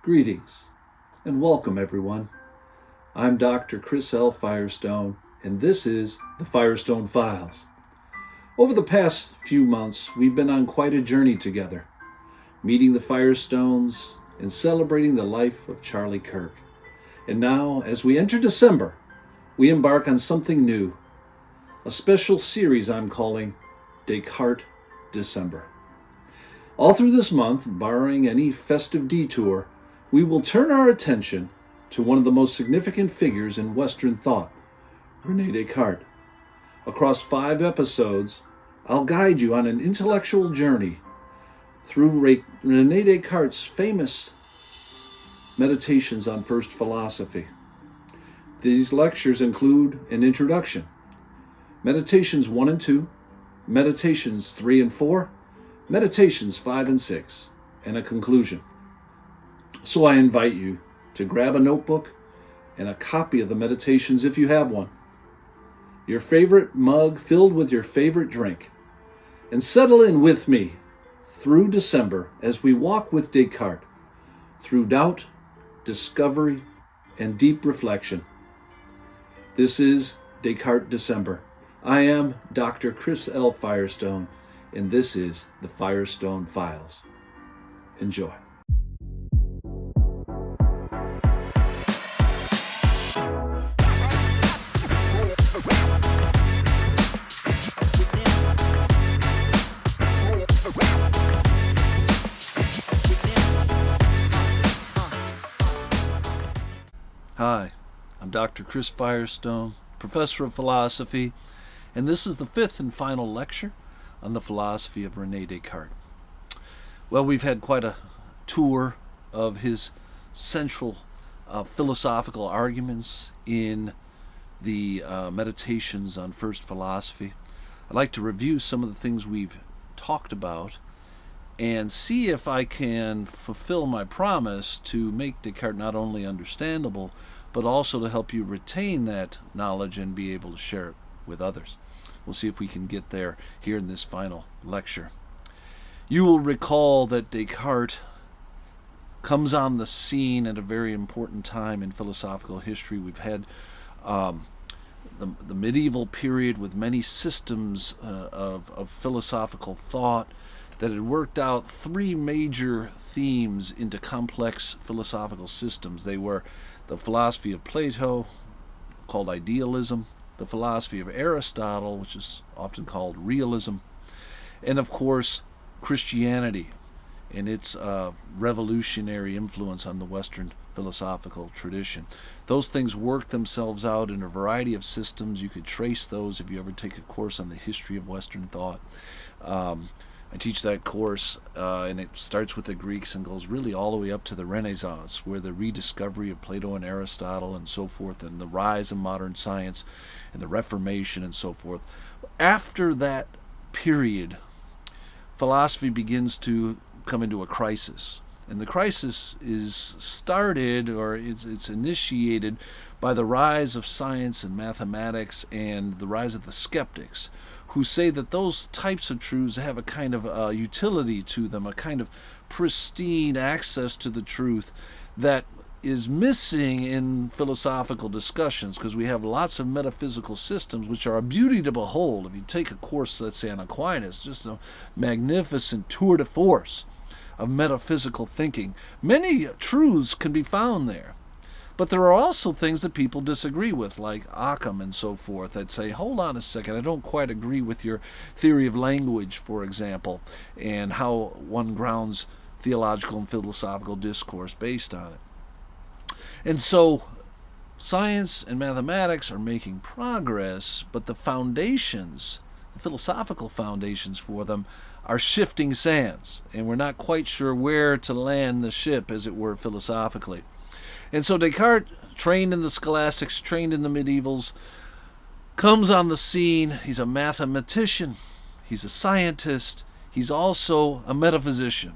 Greetings and welcome, everyone. I'm Dr. Chris L. Firestone, and this is the Firestone Files. Over the past few months, we've been on quite a journey together, meeting the Firestones and celebrating the life of Charlie Kirk. And now, as we enter December, we embark on something new, a special series I'm calling Descartes December. All through this month, barring any festive detour, we will turn our attention to one of the most significant figures in Western thought, Rene Descartes. Across 5 episodes, I'll guide you on an intellectual journey through Rene Descartes' famous Meditations on First Philosophy. These lectures include an introduction, Meditations 1 and 2, Meditations 3 and 4, Meditations 5 and 6, and a conclusion. So I invite you to grab a notebook and a copy of the Meditations if you have one, your favorite mug filled with your favorite drink, and settle in with me through December as we walk with Descartes through doubt, discovery, and deep reflection. This is Descartes December. I am Dr. Chris L. Firestone, and this is the Firestone Files. Enjoy. Hi, I'm Dr. Chris Firestone, Professor of Philosophy, and this is the 5th and final lecture on the philosophy of Rene Descartes. Well, we've had quite a tour of his central philosophical arguments in the Meditations on First Philosophy. I'd like to review some of the things we've talked about and see if I can fulfill my promise to make Descartes not only understandable, but also to help you retain that knowledge and be able to share it with others. We'll see if we can get there here in this final lecture. You will recall that Descartes comes on the scene at a very important time in philosophical history. We've had the medieval period with many systems of philosophical thought that had worked out 3 major themes into complex philosophical systems. They were the philosophy of Plato, called idealism, the philosophy of Aristotle, which is often called realism, and of course Christianity and its revolutionary influence on the Western philosophical tradition. Those things work themselves out in a variety of systems. You could trace those if you ever take a course on the history of Western thought. I teach that course, and it starts with the Greeks and goes really all the way up to the Renaissance, where the rediscovery of Plato and Aristotle and so forth, and the rise of modern science and the Reformation and so forth. After that period, philosophy begins to come into a crisis. And the crisis is started, or it's initiated by the rise of science and mathematics and the rise of the skeptics, who say that those types of truths have a kind of utility to them, a kind of pristine access to the truth that is missing in philosophical discussions, because we have lots of metaphysical systems which are a beauty to behold. If you take a course, let's say on Aquinas, just a magnificent tour de force of metaphysical thinking. Many truths can be found there. But there are also things that people disagree with, like Occam and so forth, that say, hold on a second, I don't quite agree with your theory of language, for example, and how one grounds theological and philosophical discourse based on it. And so science and mathematics are making progress, but the foundations, the philosophical foundations for them, are shifting sands, and we're not quite sure where to land the ship, as it were, philosophically. And so Descartes, trained in the scholastics, trained in the medievals, comes on the scene. He's a mathematician, he's a scientist, he's also a metaphysician,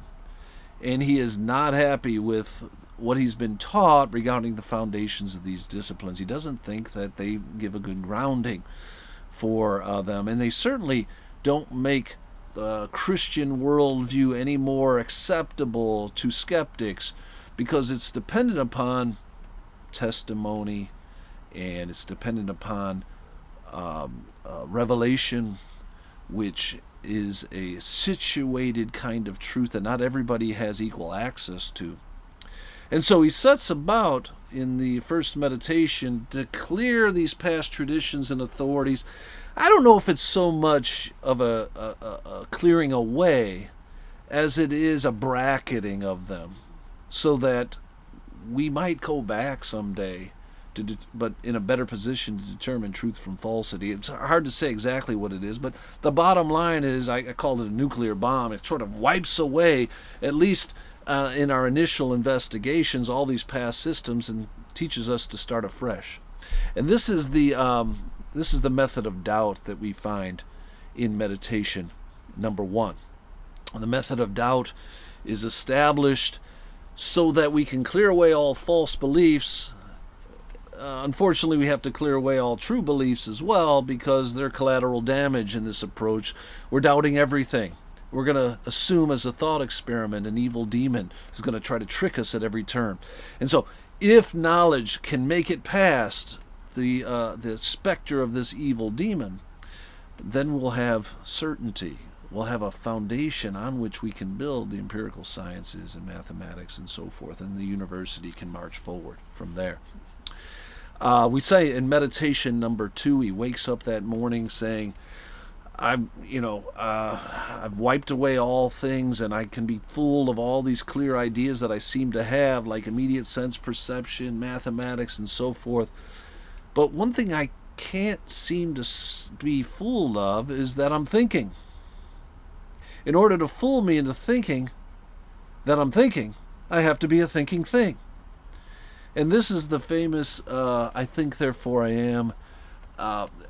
and he is not happy with what he's been taught regarding the foundations of these disciplines. He doesn't think that they give a good grounding for them, and they certainly don't make the Christian worldview any more acceptable to skeptics, because it's dependent upon testimony, and it's dependent upon revelation, which is a situated kind of truth that not everybody has equal access to. And so he sets about, in the first meditation, to clear these past traditions and authorities. I don't know if it's so much of a clearing away as it is a bracketing of them, so that we might go back someday, but in a better position to determine truth from falsity. It's hard to say exactly what it is, but the bottom line is, I call it a nuclear bomb. It sort of wipes away, at least in our initial investigations, all these past systems and teaches us to start afresh. And this is the method of doubt that we find in meditation number 1. The method of doubt is established so that we can clear away all false beliefs. Unfortunately, we have to clear away all true beliefs as well, because they're collateral damage in this approach. We're doubting everything. We're going to assume as a thought experiment an evil demon is going to try to trick us at every turn. And so if knowledge can make it past the specter of this evil demon, then we'll have certainty. We'll have a foundation on which we can build the empirical sciences and mathematics and so forth, and the university can march forward from there. We say in meditation number 2, he wakes up that morning saying, I've wiped away all things, and I can be full of all these clear ideas that I seem to have, like immediate sense perception, mathematics, and so forth. But one thing I can't seem to be fooled of is that I'm thinking. In order to fool me into thinking that I'm thinking, I have to be a thinking thing. And this is the famous I think, therefore I am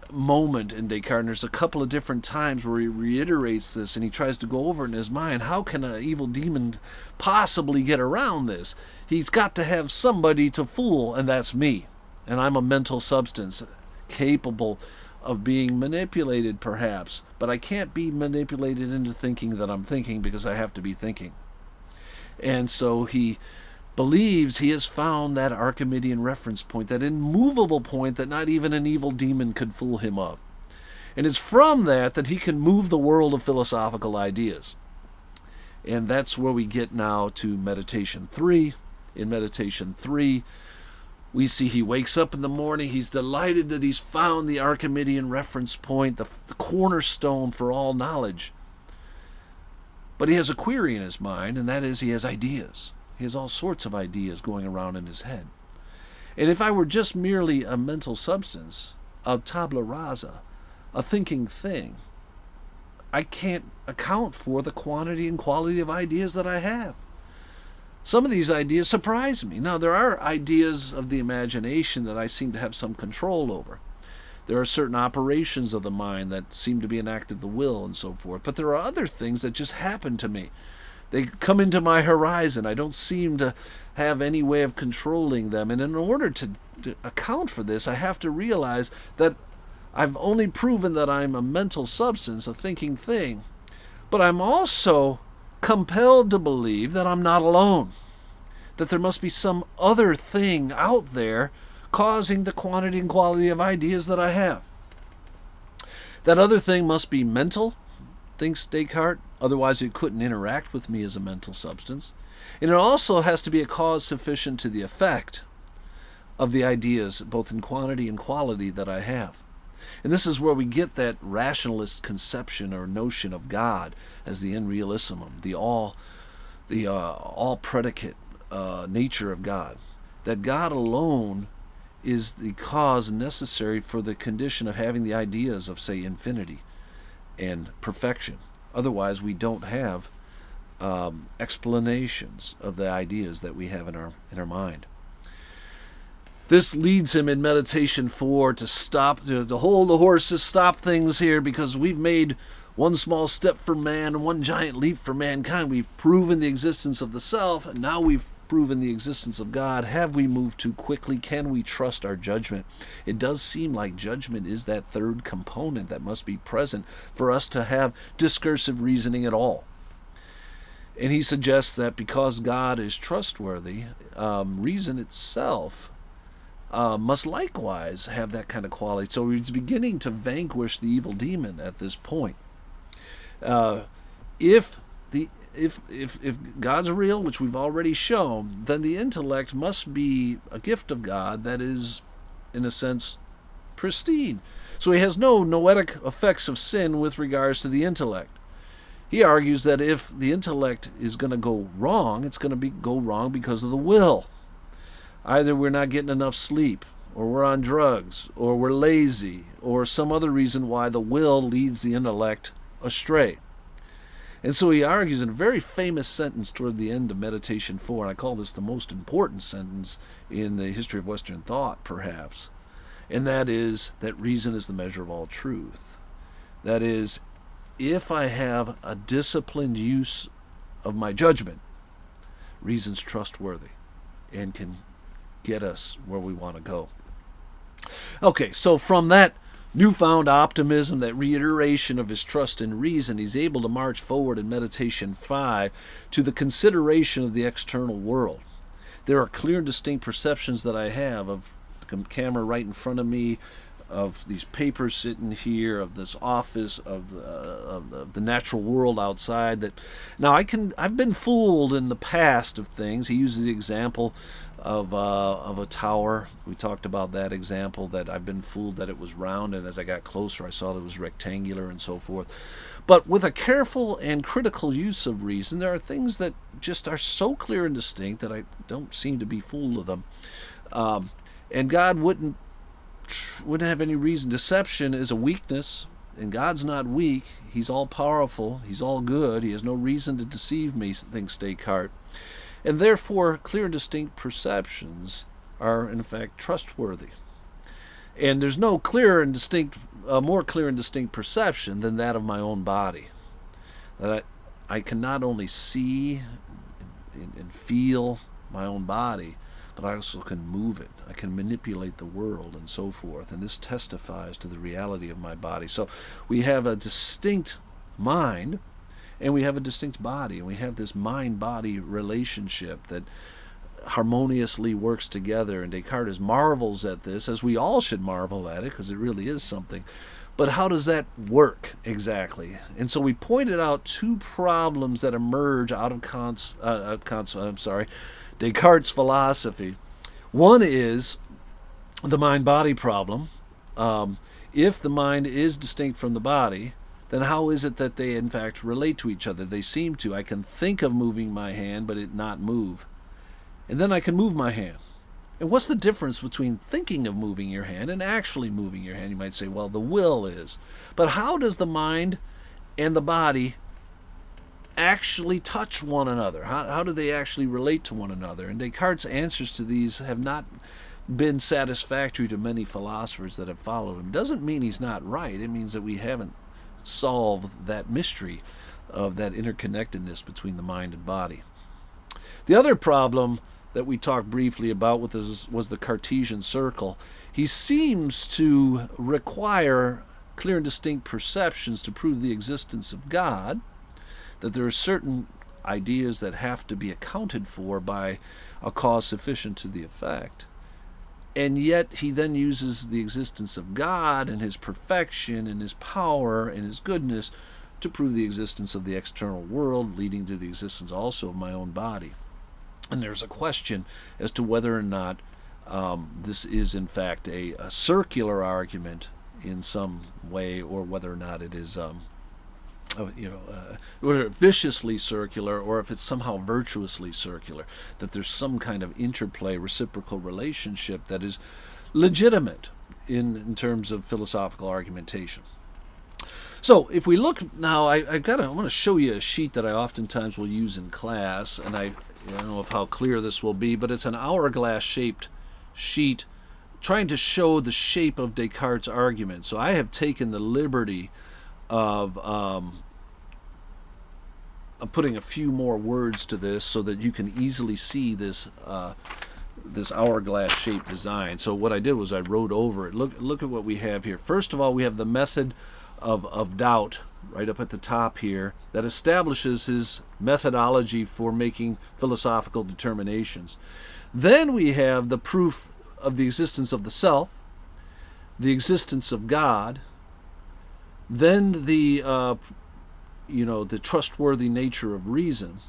moment in Descartes. And there's a couple of different times where he reiterates this, and he tries to go over it in his mind. How can an evil demon possibly get around this? He's got to have somebody to fool, and that's me. And I'm a mental substance capable of being manipulated, perhaps. But I can't be manipulated into thinking that I'm thinking, because I have to be thinking. And so he believes he has found that Archimedean reference point, that immovable point that not even an evil demon could fool him of. And it's from that he can move the world of philosophical ideas. And that's where we get now to meditation 3. In meditation 3, we see he wakes up in the morning. He's delighted that he's found the Archimedean reference point, the cornerstone for all knowledge. But he has a query in his mind, and that is he has ideas. He has all sorts of ideas going around in his head. And if I were just merely a mental substance, a tabula rasa, a thinking thing, I can't account for the quantity and quality of ideas that I have. Some of these ideas surprise me. Now, there are ideas of the imagination that I seem to have some control over. There are certain operations of the mind that seem to be an act of the will and so forth. But there are other things that just happen to me. They come into my horizon. I don't seem to have any way of controlling them. And in order to account for this, I have to realize that I've only proven that I'm a mental substance, a thinking thing. But I'm also compelled to believe that I'm not alone, that there must be some other thing out there causing the quantity and quality of ideas that I have. That other thing must be mental, thinks Descartes, otherwise it couldn't interact with me as a mental substance. And it also has to be a cause sufficient to the effect of the ideas, both in quantity and quality, that I have. And this is where we get that rationalist conception or notion of God as the in realissimum, the all predicate nature of God. That God alone is the cause necessary for the condition of having the ideas of, say, infinity and perfection. Otherwise, we don't have explanations of the ideas that we have in our mind. This leads him in meditation 4 to stop, to hold the horses, stop things here, because we've made one small step for man and one giant leap for mankind. We've proven the existence of the self, and now we've proven the existence of God. Have we moved too quickly? Can we trust our judgment? It does seem like judgment is that third component that must be present for us to have discursive reasoning at all. And he suggests that because God is trustworthy, reason itself must likewise have that kind of quality. So he's beginning to vanquish the evil demon at this point. If God's real, which we've already shown, then the intellect must be a gift of God that is, in a sense, pristine. So he has no noetic effects of sin with regards to the intellect. He argues that if the intellect is going to go wrong, it's going to go wrong because of the will. Either we're not getting enough sleep, or we're on drugs, or we're lazy, or some other reason why the will leads the intellect astray. And so he argues in a very famous sentence toward the end of Meditation 4, and I call this the most important sentence in the history of Western thought, perhaps, and that is that reason is the measure of all truth. That is, if I have a disciplined use of my judgment, reason's trustworthy and can get us where we want to go. Okay, so from that newfound optimism, that reiteration of his trust in reason, he's able to march forward in Meditation 5 to the consideration of the external world. There are clear and distinct perceptions that I have of the camera right in front of me, of these papers sitting here, of this office, of the natural world outside. That now I've been fooled in the past of things. He uses the example of a tower. We talked about that example, that I've been fooled that it was round, and as I got closer I saw that it was rectangular and so forth. But with a careful and critical use of reason, there are things that just are so clear and distinct that I don't seem to be fooled of them. And God wouldn't have any reason. Deception is a weakness, and God's not weak. He's all powerful. He's all good. He has no reason to deceive me, thinks Descartes. And therefore, clear and distinct perceptions are, in fact, trustworthy. And there's no more clear and distinct perception than that of my own body. That I can not only see and feel my own body, but I also can move it. I can manipulate the world and so forth. And this testifies to the reality of my body. So we have a distinct mind, and we have a distinct body, and we have this mind-body relationship that harmoniously works together. And Descartes marvels at this, as we all should marvel at it, because it really is something. But how does that work exactly? And so we pointed out two problems that emerge out of Descartes' philosophy. One is the mind-body problem. If the mind is distinct from the body, then how is it that they in fact relate to each other? They seem to. I can think of moving my hand, but it not move. And then I can move my hand. And what's the difference between thinking of moving your hand and actually moving your hand? You might say, well, the will is. But how does the mind and the body actually touch one another? How do they actually relate to one another? And Descartes' answers to these have not been satisfactory to many philosophers that have followed him. Doesn't mean he's not right. It means that we haven't solved that mystery of that interconnectedness between the mind and body. The other problem that we talked briefly about was the Cartesian circle. He seems to require clear and distinct perceptions to prove the existence of God, that there are certain ideas that have to be accounted for by a cause sufficient to the effect. And yet he then uses the existence of God and his perfection and his power and his goodness to prove the existence of the external world, leading to the existence also of my own body. And there's a question as to whether or not this is in fact a circular argument in some way, or whether or not it is whether viciously circular, or if it's somehow virtuously circular, that there's some kind of interplay, reciprocal relationship that is legitimate in terms of philosophical argumentation. So if we look now, I want to show you a sheet that I oftentimes will use in class, and I don't know how clear this will be, but it's an hourglass-shaped sheet trying to show the shape of Descartes' argument. So I have taken the liberty of putting a few more words to this so that you can easily see this hourglass-shaped design. So what I did was I wrote over it. Look at what we have here. First of all, we have the method of doubt right up at the top here, that establishes his methodology for making philosophical determinations. Then we have the proof of the existence of the self, the existence of God, then the trustworthy nature of reason,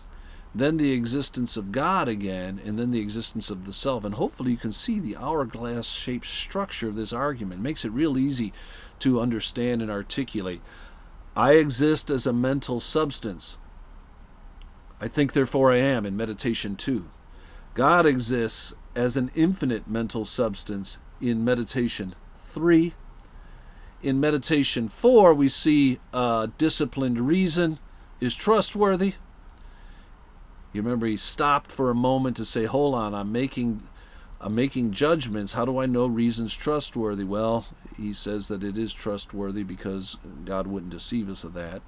then the existence of God again, and then the existence of the self. And hopefully you can see the hourglass-shaped structure of this argument. It makes it real easy to understand and articulate. I exist as a mental substance. I think, therefore I am, in meditation 2. God exists as an infinite mental substance in meditation 3. In meditation 4, we see disciplined reason is trustworthy. You remember he stopped for a moment to say, hold on, I'm making judgments. How do I know reason's trustworthy? Well, he says that it is trustworthy because God wouldn't deceive us of that.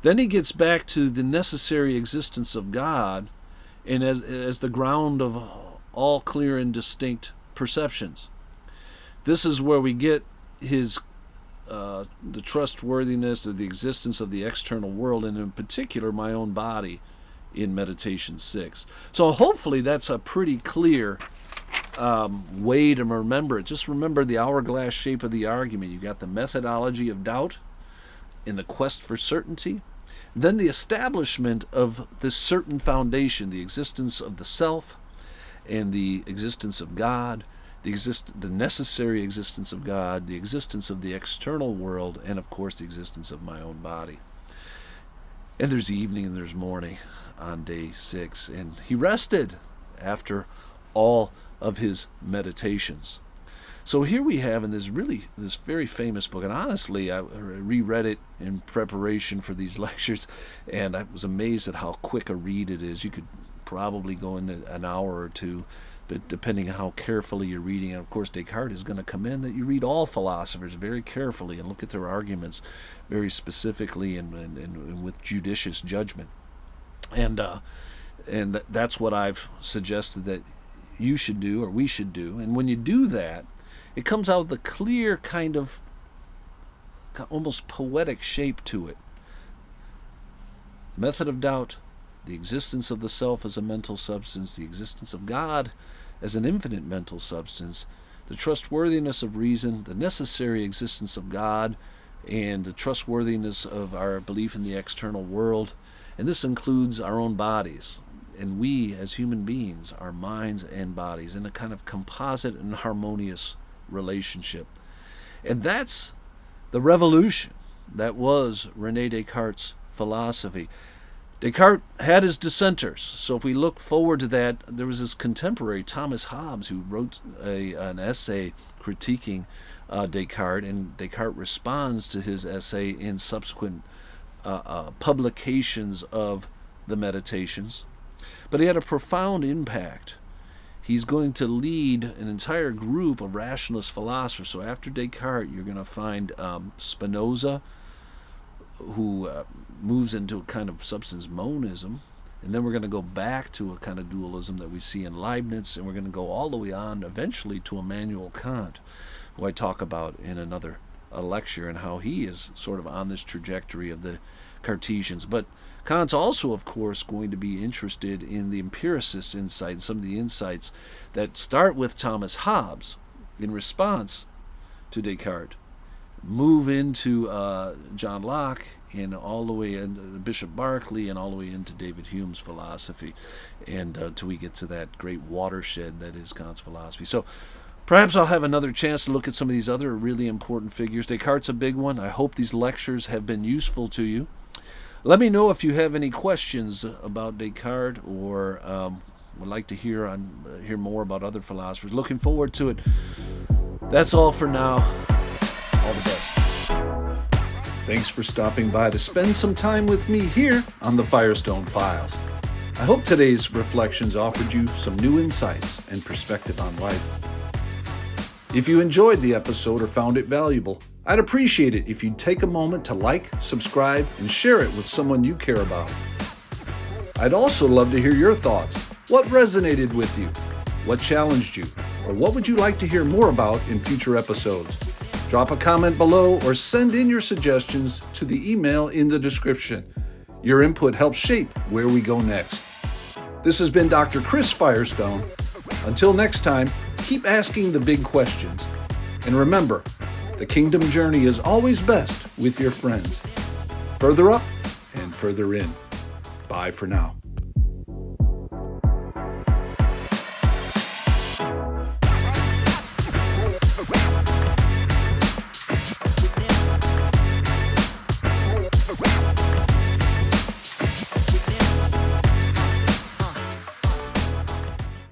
Then he gets back to the necessary existence of God and as the ground of all clear and distinct perceptions. This is where we get his the trustworthiness of the existence of the external world, and in particular my own body, in meditation 6. So hopefully that's a pretty clear way to remember it. Just remember the hourglass shape of the argument. You got the methodology of doubt in the quest for certainty, then the establishment of this certain foundation, the existence of the self and the existence of God, the necessary existence of God, the existence of the external world, and of course the existence of my own body. And there's evening and there's morning on day 6, and he rested after all of his meditations. So here we have in this very famous book, and honestly I reread it in preparation for these lectures, and I was amazed at how quick a read it is. You could probably go in an hour or two, but depending on how carefully you're reading. And of course Descartes is going to commend that you read all philosophers very carefully and look at their arguments very specifically and with judicious judgment. And that's what I've suggested that you should do, or we should do. And when you do that, it comes out with a clear kind of almost poetic shape to it. The method of doubt, the existence of the self as a mental substance, the existence of God as an infinite mental substance, the trustworthiness of reason, the necessary existence of God, and the trustworthiness of our belief in the external world. And this includes our own bodies. And we, as human beings, our minds and bodies, in a kind of composite and harmonious relationship. And that's the revolution that was Rene Descartes' philosophy. Descartes had his dissenters. So if we look forward to that, there was this contemporary, Thomas Hobbes, who wrote an essay critiquing Descartes, and Descartes responds to his essay in subsequent publications of the Meditations. But he had a profound impact. He's going to lead an entire group of rationalist philosophers. So after Descartes, you're going to find Spinoza, who moves into a kind of substance monism. And then we're going to go back to a kind of dualism that we see in Leibniz, and we're going to go all the way on eventually to Immanuel Kant, who I talk about in another lecture, and how he is sort of on this trajectory of the Cartesians. But Kant's also, of course, going to be interested in the empiricist insight, some of the insights that start with Thomas Hobbes in response to Descartes, move into John Locke, and all the way into Bishop Berkeley, and all the way into David Hume's philosophy, and till we get to that great watershed that is Kant's philosophy. So perhaps I'll have another chance to look at some of these other really important figures. Descartes' a big one. I hope these lectures have been useful to you. Let me know if you have any questions about Descartes, or would like to hear more about other philosophers. Looking forward to it. That's all for now. All the best. Thanks for stopping by to spend some time with me here on the Firestone Files. I hope today's reflections offered you some new insights and perspective on life. If you enjoyed the episode or found it valuable, I'd appreciate it if you'd take a moment to like, subscribe, and share it with someone you care about. I'd also love to hear your thoughts. What resonated with you? What challenged you? Or what would you like to hear more about in future episodes? Drop a comment below or send in your suggestions to the email in the description. Your input helps shape where we go next. This has been Dr. Chris Firestone. Until next time, keep asking the big questions. And remember, the kingdom journey is always best with your friends. Further up and further in. Bye for now.